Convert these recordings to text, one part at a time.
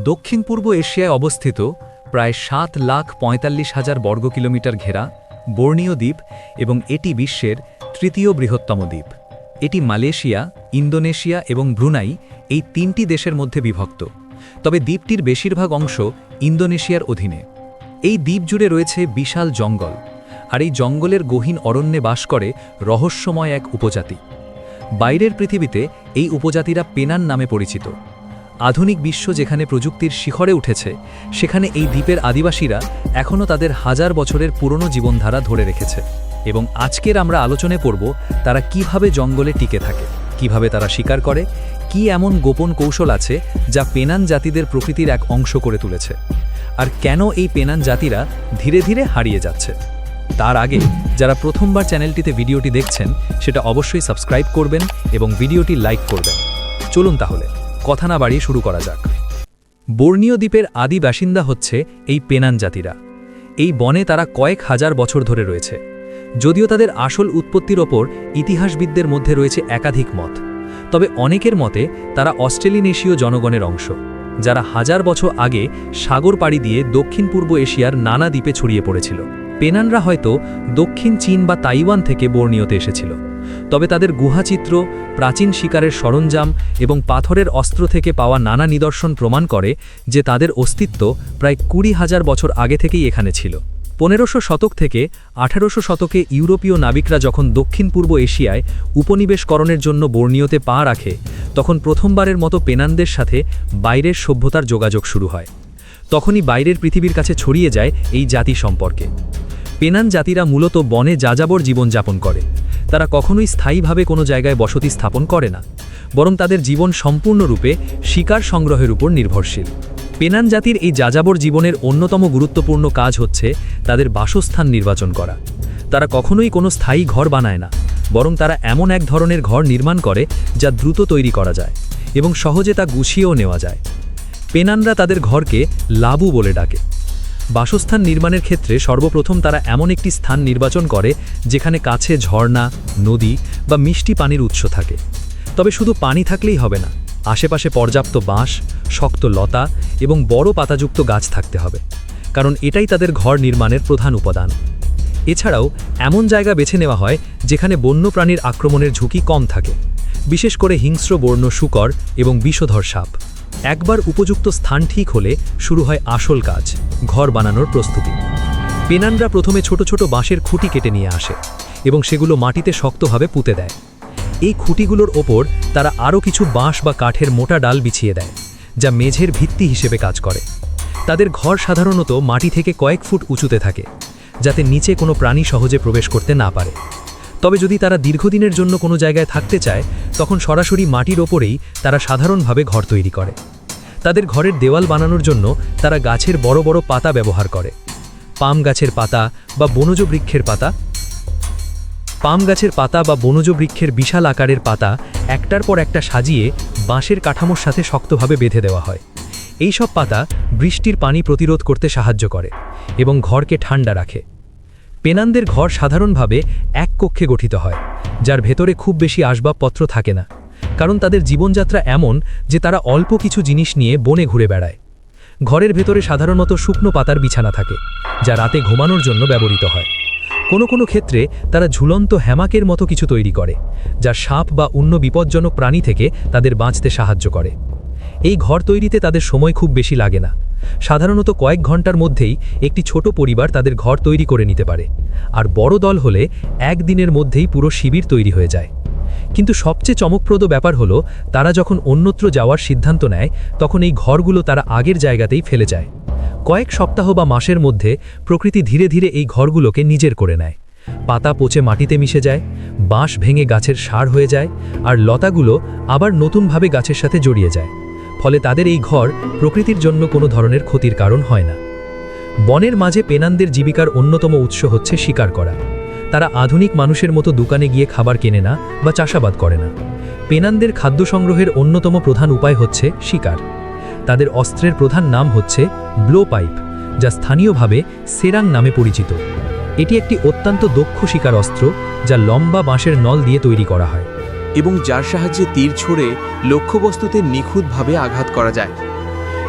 দক্ষিণ পূর্ব এশিয়ায় অবস্থিত প্রায় ৭,৪৫,০০০ বর্গ কিলোমিটার ঘেরা বোর্নিও দ্বীপ এবং এটি বিশ্বের তৃতীয় বৃহত্তম দ্বীপ। এটি মালয়েশিয়া, ইন্দোনেশিয়া এবং ব্রুনাই এই তিনটি দেশের মধ্যে বিভক্ত, তবে দ্বীপটির বেশিরভাগ অংশ ইন্দোনেশিয়ার অধীনে। এই দ্বীপ জুড়ে রয়েছে বিশাল জঙ্গল, আর এই জঙ্গলের গহীন অরণ্যে বাস করে রহস্যময় এক উপজাতি। বাইরের পৃথিবীতে এই উপজাতিরা পেনান নামে পরিচিত। আধুনিক বিশ্ব যেখানে প্রযুক্তির শিখরে উঠেছে, সেখানে এই দ্বীপের আদিবাসীরা এখনও তাদের হাজার বছরের পুরনো জীবনধারা ধরে রেখেছে। এবং আজকের আমরা আলোচনায় পড়ব তারা কিভাবে জঙ্গলে টিকে থাকে, কিভাবে তারা শিকার করে, কি এমন গোপন কৌশল আছে যা পেনান জাতিদের প্রকৃতির এক অংশ করে তুলেছে, আর কেন এই পেনান জাতিরা ধীরে ধীরে হারিয়ে যাচ্ছে। তার আগে যারা প্রথমবার চ্যানেলটিতে ভিডিওটি দেখছেন, সেটা অবশ্যই সাবস্ক্রাইব করবেন এবং ভিডিওটি লাইক করবেন। চলুন তাহলে কথা না বাড়িয়ে শুরু করা যাক। বোর্নিও দ্বীপের আদি বাসিন্দা হচ্ছে এই পেনান জাতিরা। এই বনে তারা কয়েক হাজার বছর ধরে রয়েছে। যদিও তাদের আসল উৎপত্তির ওপর ইতিহাসবিদদের মধ্যে রয়েছে একাধিক মত, তবে অনেকের মতে তারা অস্ট্রেলিনেশীয় জনগণের অংশ, যারা হাজার বছর আগে সাগর পাড়ি দিয়ে দক্ষিণ পূর্ব এশিয়ার নানা দ্বীপে ছড়িয়ে পড়েছিল। পেনানরা হয়তো দক্ষিণ চীন বা তাইওয়ান থেকে বোর্নিওতে এসেছিল, তবে তাদের গুহাচিত্র, প্রাচীন শিকারের সরঞ্জাম এবং পাথরের অস্ত্র থেকে পাওয়া নানা নিদর্শন প্রমাণ করে যে তাদের অস্তিত্ব প্রায় 20,000 বছর আগে থেকেই এখানে ছিল। 1500 শতক থেকে 1800 শতকে ইউরোপীয় নাবিকরা যখন দক্ষিণ পূর্ব এশিয়ায় উপনিবেশকরণের জন্য বোর্নিওতে পা রাখে, তখন প্রথমবারের মতো পেনানদের সাথে বাইরের সভ্যতার যোগাযোগ শুরু হয়। তখনই বাইরের পৃথিবীর কাছে ছড়িয়ে যায় এই জাতি সম্পর্কে। পেনান জাতিরা মূলত বনে যাযাবর জীবনযাপন করে। তারা কখনোই স্থায়ীভাবে কোনো জায়গায় বসতি স্থাপন করে না, বরং তাদের জীবন সম্পূর্ণরূপে শিকার সংগ্রহের উপর নির্ভরশীল। পেনান জাতির এই যাযাবর জীবনের অন্যতম গুরুত্বপূর্ণ কাজ হচ্ছে তাদের বাসস্থান নির্বাচন করা। তারা কখনোই কোনো স্থায়ী ঘর বানায় না, বরং তারা এমন এক ধরনের ঘর নির্মাণ করে যা দ্রুত তৈরি করা যায় এবং সহজে তা গুছিয়েও নেওয়া যায়। পেনানরা তাদের ঘরকে লাবু বলে ডাকে। বাসস্থান নির্মাণের ক্ষেত্রে সর্বপ্রথম তারা এমন একটি স্থান নির্বাচন করে যেখানে কাছে ঝর্ণা, নদী বা মিষ্টি পানির উৎস থাকে। তবে শুধু পানি থাকলেই হবে না, আশেপাশে পর্যাপ্ত বাঁশ, শক্ত লতা এবং বড় পাতাযুক্ত গাছ থাকতে হবে, কারণ এটাই তাদের ঘর নির্মাণের প্রধান উপাদান। এছাড়াও এমন জায়গা বেছে নেওয়া হয় যেখানে বন্যপ্রাণীর আক্রমণের ঝুঁকি কম থাকে, বিশেষ করে হিংস্র বন্য শূকর এবং বিষধর সাপ। একবার উপযুক্ত স্থান ঠিক হলে শুরু হয় আসল কাজ, ঘর বানানোর প্রস্তুতি। পেনানরা প্রথমে ছোট ছোট বাঁশের খুঁটি কেটে নিয়ে আসে এবং সেগুলো মাটিতে শক্তভাবে পুঁতে দেয়। এই খুঁটিগুলোর ওপর তারা আরও কিছু বাঁশ বা কাঠের মোটা ডাল বিছিয়ে দেয়, যা মেঝের ভিত্তি হিসেবে কাজ করে। তাদের ঘর সাধারণত মাটি থেকে কয়েক ফুট উঁচুতে থাকে, যাতে নিচে কোনো প্রাণী সহজে প্রবেশ করতে না পারে। তবে যদি তারা দীর্ঘদিনের জন্য কোনো জায়গায় থাকতে চায়, তখন সরাসরি মাটির ওপরেই তারা সাধারণভাবে ঘর তৈরি করে। তাদের ঘরের দেওয়াল বানানোর জন্য তারা গাছের বড় বড় পাতা ব্যবহার করে। পাম গাছের পাতা বা বনজ বৃক্ষের বিশাল আকারের পাতা একটার পর একটা সাজিয়ে বাঁশের কাঠামোর সাথে শক্তভাবে বেঁধে দেওয়া হয়। এই সব পাতা বৃষ্টির পানি প্রতিরোধ করতে সাহায্য করে এবং ঘরকে ঠান্ডা রাখে। পেনানদের ঘর সাধারণভাবে এক কক্ষে গঠিত হয়, যার ভেতরে খুব বেশি আসবাবপত্র থাকে না, কারণ তাদের জীবনযাত্রা এমন যে তারা অল্প কিছু জিনিস নিয়ে বনে ঘুরে বেড়ায়। ঘরের ভেতরে সাধারণত শুকনো পাতার বিছানা থাকে, যা রাতে ঘুমানোর জন্য ব্যবহৃত হয়। কোনো কোনো ক্ষেত্রে তারা ঝুলন্ত হ্যামাকের মতো কিছু তৈরি করে, যা সাপ বা অন্য বিপজ্জনক প্রাণী থেকে তাদের বাঁচতে সাহায্য করে। এই ঘর তৈরিতে তাদের সময় খুব বেশি লাগে না। সাধারণত কয়েক ঘন্টার মধ্যেই একটি ছোট পরিবার তাদের ঘর তৈরি করে নিতে পারে, আর বড় দল হলে একদিনের মধ্যেই পুরো শিবির তৈরি হয়ে যায়। কিন্তু সবচেয়ে চমকপ্রদ ব্যাপার হলো, তারা যখন অন্যত্র যাওয়ার সিদ্ধান্ত নেয়, তখন এই ঘরগুলো তারা আগের জায়গাতেই ফেলে যায়। কয়েক সপ্তাহ বা মাসের মধ্যে প্রকৃতি ধীরে ধীরে এই ঘরগুলোকে নিজের করে নেয়। পাতা পচে মাটিতে মিশে যায়, বাঁশ ভেঙে গাছের সার হয়ে যায়, আর লতাগুলো আবার নতুনভাবে গাছের সাথে জড়িয়ে যায়। ফলে তাদের এই ঘর প্রকৃতির জন্য কোনো ধরনের ক্ষতির কারণ হয় না। বনের মাঝে পেনানদের জীবিকার অন্যতম উৎস হচ্ছে শিকার করা। তারা আধুনিক মানুষের মতো দোকানে গিয়ে খাবার কেনে না বা চাষাবাদ করে না। পেনানদের খাদ্য সংগ্রহের অন্যতম প্রধান উপায় হচ্ছে শিকার। তাদের অস্ত্রের প্রধান নাম হচ্ছে ব্লো পাইপ, যা স্থানীয়ভাবে সেরাং নামে পরিচিত। এটি একটি অত্যন্ত দক্ষ শিকার অস্ত্র, যা লম্বা বাঁশের নল দিয়ে তৈরি করা হয় এবং যার সাহায্যে তীর ছুঁড়ে লক্ষ্যবস্তুতে নিখুঁতভাবে আঘাত করা যায়।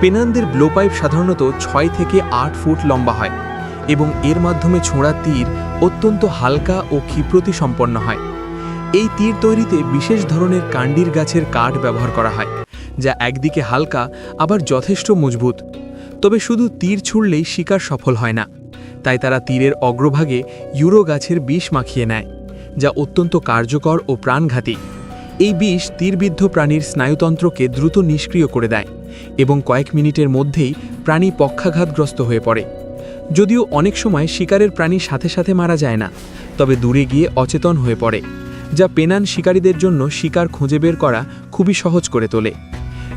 পেনানদের ব্লোপাইপ সাধারণত 6 থেকে 8 ফুট লম্বা হয় এবং এর মাধ্যমে ছোঁড়া তীর অত্যন্ত হালকা ও ক্ষিপ্রতি সম্পন্ন হয়। এই তীর তৈরিতে বিশেষ ধরনের কাণ্ডির গাছের কাঠ ব্যবহার করা হয়, যা একদিকে হালকা আবার যথেষ্ট মজবুত। তবে শুধু তীর ছুঁড়লেই শিকার সফল হয় না, তাই তারা তীরের অগ্রভাগে ইউরো গাছের বিষ মাখিয়ে নেয়, যা অত্যন্ত কার্যকর ও প্রাণঘাতী। এই বিষ তীরবিদ্ধ প্রাণীর স্নায়ুতন্ত্রকে দ্রুত নিষ্ক্রিয় করে দেয় এবং কয়েক মিনিটের মধ্যেই প্রাণী পক্ষাঘাতগ্রস্ত হয়ে পড়ে। যদিও অনেক সময় শিকারের প্রাণী সাথে সাথে মারা যায় না, তবে দূরে গিয়ে অচেতন হয়ে পড়ে, যা পেনান শিকারীদের জন্য শিকার খুঁজে বের করা খুবই সহজ করে তোলে।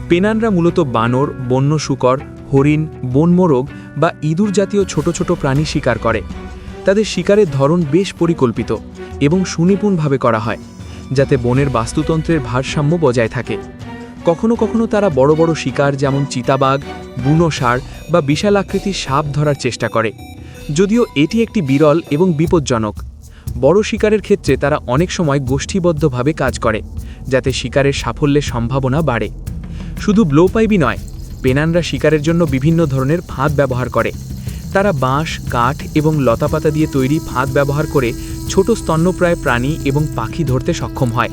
পেনানরা মূলত বানর, বন্য শূকর, হরিণ, বনমোরগ বা ইঁদুর জাতীয় ছোট ছোট প্রাণী শিকার করে। তাদের শিকারের ধরন বেশ পরিকল্পিত এবং সুনিপুণভাবে করা হয়, যাতে বনের বাস্তুতন্ত্রের ভারসাম্য বজায় থাকে। কখনো কখনো তারা বড় বড় শিকার যেমন চিতাবাঘ, বুনো ষাঁড় বা বিশাল আকৃতির সাপ ধরার চেষ্টা করে, যদিও এটি একটি বিরল এবং বিপজ্জনক। বড় শিকারের ক্ষেত্রে তারা অনেক সময় গোষ্ঠীবদ্ধভাবে কাজ করে, যাতে শিকারের সাফল্যের সম্ভাবনা বাড়ে। শুধু ব্লোপাইপই নয়, পেনানরা শিকারের জন্য বিভিন্ন ধরনের ফাঁদ ব্যবহার করে। তারা বাঁশ, কাঠ এবং লতাপাতা দিয়ে তৈরি ফাঁদ ব্যবহার করে ছোট স্তন্যপ্রায় প্রাণী এবং পাখি ধরতে সক্ষম হয়।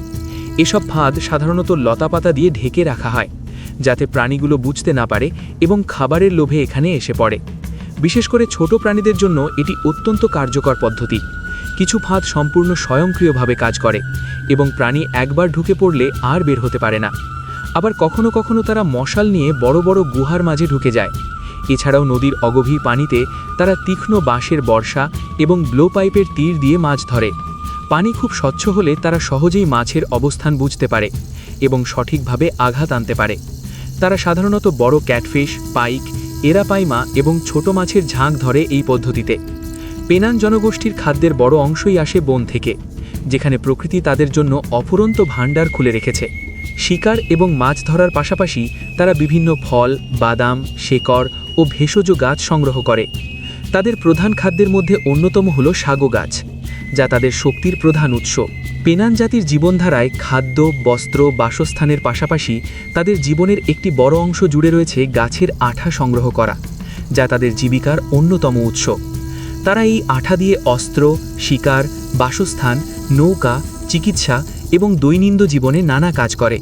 এসব ফাঁদ সাধারণত লতাপাতা দিয়ে ঢেকে রাখা হয়, যাতে প্রাণীগুলো বুঝতে না পারে এবং খাবারের লোভে এখানে এসে পড়ে। বিশেষ করে ছোট প্রাণীদের জন্য এটি অত্যন্ত কার্যকর পদ্ধতি। কিছু ফাঁদ সম্পূর্ণ স্বয়ংক্রিয়ভাবে কাজ করে এবং প্রাণী একবার ঢুকে পড়লে আর বের হতে পারে না। আবার কখনো কখনো তারা মশাল নিয়ে বড় বড় গুহার মাঝে ঢুকে যায়। এছাড়াও নদীর অগভীর পানিতে তারা তীক্ষ্ণ বাঁশের বর্ষা এবং ব্লোপাইপের তীর দিয়ে মাছ ধরে। পানি খুব স্বচ্ছ হলে তারা সহজেই মাছের অবস্থান বুঝতে পারে এবং সঠিকভাবে আঘাত আনতে পারে। তারা সাধারণত বড় ক্যাটফিশ, পাইক, এরাপাইমা এবং ছোট মাছের ঝাঁক ধরে এই পদ্ধতিতে। পেনান জনগোষ্ঠীর খাদ্যের বড় অংশই আসে বন থেকে, যেখানে প্রকৃতি তাদের জন্য অফুরন্ত ভাণ্ডার খুলে রেখেছে। শিকার এবং মাছ ধরার পাশাপাশি তারা বিভিন্ন ফল, বাদাম, শেকড় ও ভেষজ গাছ সংগ্রহ করে। তাদের প্রধান খাদ্যের মধ্যে অন্যতম হল সাগো গাছ, যা তাদের শক্তির প্রধান উৎস। পেনান জাতির জীবনধারায় খাদ্য, বস্ত্র, বাসস্থানের পাশাপাশি তাদের জীবনের একটি বড় অংশ জুড়ে রয়েছে গাছের আঠা সংগ্রহ করা, যা তাদের জীবিকার অন্যতম উৎস। তারা এই আঠা দিয়ে অস্ত্র, শিকার, বাসস্থান, নৌকা, চিকিৎসা এবং দৈনন্দিন জীবনে নানা কাজ করে।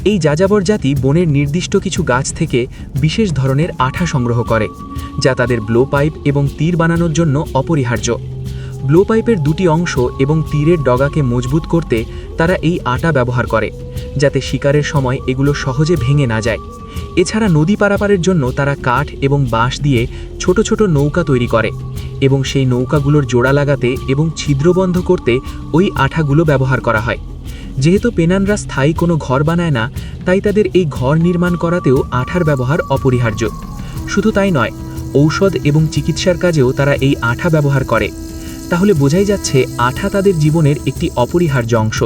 এই যাযাবর জাতি বনের নির্দিষ্ট কিছু গাছ থেকে বিশেষ ধরনের আঠা সংগ্রহ করে, যা তাদের ব্লোপাইপ এবং তীর বানানোর জন্য অপরিহার্য। ব্লোপাইপের দুটি অংশ এবং তীরের ডগাকে মজবুত করতে তারা এই আটা ব্যবহার করে, যাতে শিকারের সময় এগুলো সহজে ভেঙে না যায়। এছাড়া নদী পারাপারের জন্য তারা কাঠ এবং বাঁশ দিয়ে ছোট ছোট নৌকা তৈরি করে এবং সেই নৌকাগুলোর জোড়া লাগাতে এবং ছিদ্র বন্ধ করতে ওই আঠাগুলো ব্যবহার করা হয়। যেহেতু পেনানরা স্থায়ী কোনো ঘর বানায় না, তাই তাদের এই ঘর নির্মাণ করাতেও আঠার ব্যবহার অপরিহার্য। শুধু তাই নয়, ঔষধ এবং চিকিৎসার কাজেও তারা এই আঠা ব্যবহার করে। তাহলে বোঝাই যাচ্ছে আঠা তাদের জীবনের একটি অপরিহার্য অংশ।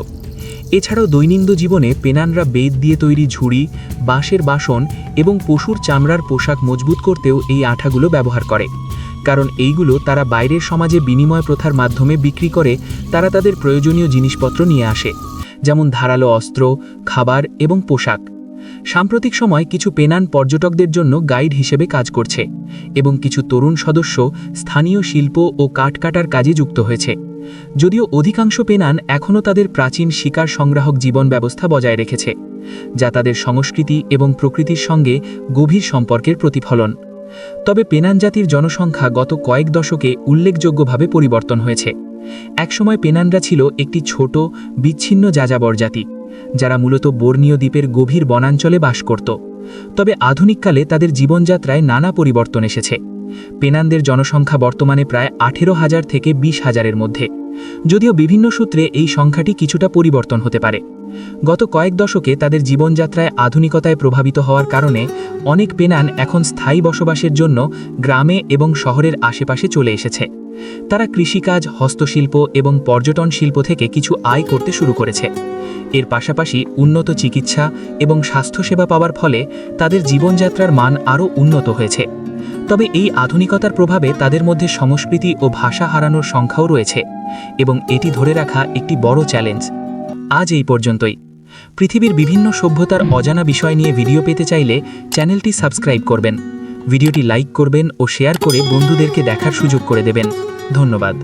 এছাড়াও দৈনন্দিন জীবনে পেনানরা বেত দিয়ে তৈরি ঝুড়ি, বাঁশের বাসন এবং পশুর চামড়ার পোশাক মজবুত করতেও এই আঠাগুলো ব্যবহার করে, কারণ এইগুলো তারা বাইরের সমাজে বিনিময় প্রথার মাধ্যমে বিক্রি করে তারা তাদের প্রয়োজনীয় জিনিসপত্র নিয়ে আসে, যেমন ধারালো অস্ত্র, খাবার এবং পোশাক। সাম্প্রতিক সময় কিছু পেনান পর্যটকদের জন্য গাইড হিসেবে কাজ করছে এবং কিছু তরুণ সদস্য স্থানীয় শিল্প ও কাঠ কাটার কাজে যুক্ত হয়েছে। যদিও অধিকাংশ পেনান এখনও তাদের প্রাচীন শিকার সংগ্রাহক জীবন ব্যবস্থা বজায় রেখেছে, যা তাদের সংস্কৃতি এবং প্রকৃতির সঙ্গে গভীর সম্পর্কের প্রতিফলন। তবে পেনান জাতির জনসংখ্যা গত কয়েক দশকে উল্লেখযোগ্যভাবে পরিবর্তন হয়েছে। একসময় পেনানরা ছিল একটি ছোট, বিচ্ছিন্ন যাযাবর জাতি, যারা মূলত বোর্নিও দ্বীপের গভীর বনাঞ্চলে বাস করত। তবে আধুনিককালে তাদের জীবনযাত্রায় নানা পরিবর্তন এসেছে। পেনানদের জনসংখ্যা বর্তমানে প্রায় 18,000 থেকে 20,000-এর মধ্যে, যদিও বিভিন্ন সূত্রে এই সংখ্যাটি কিছুটা পরিবর্তন হতে পারে। গত কয়েক দশকে তাদের জীবনযাত্রায় আধুনিকতায় প্রভাবিত হওয়ার কারণে অনেক পেনান এখন স্থায়ী বসবাসের জন্য গ্রামে এবং শহরের আশেপাশে চলে এসেছে। তারা কৃষিকাজ, হস্তশিল্প এবং পর্যটন শিল্প থেকে কিছু আয় করতে শুরু করেছে। এর পাশাপাশি উন্নত চিকিৎসা এবং স্বাস্থ্যসেবা পাওয়ার ফলে তাদের জীবনযাত্রার মান আরও উন্নত হয়েছে। তবে এই আধুনিকতার প্রভাবে তাদের মধ্যে সংস্কৃতি ও ভাষা হারানোর সংখ্যাও রয়েছে এবং এটি ধরে রাখা একটি বড় চ্যালেঞ্জ। আজ এই পর্যন্তই। পৃথিবীর বিভিন্ন সভ্যতার অজানা বিষয় নিয়ে ভিডিও পেতে চাইলে চ্যানেলটি সাবস্ক্রাইব করবেন। ভিডিওটি লাইক করবেন ও শেয়ার করে বন্ধুদেরকে দেখার সুযোগ করে দেবেন। ধন্যবাদ।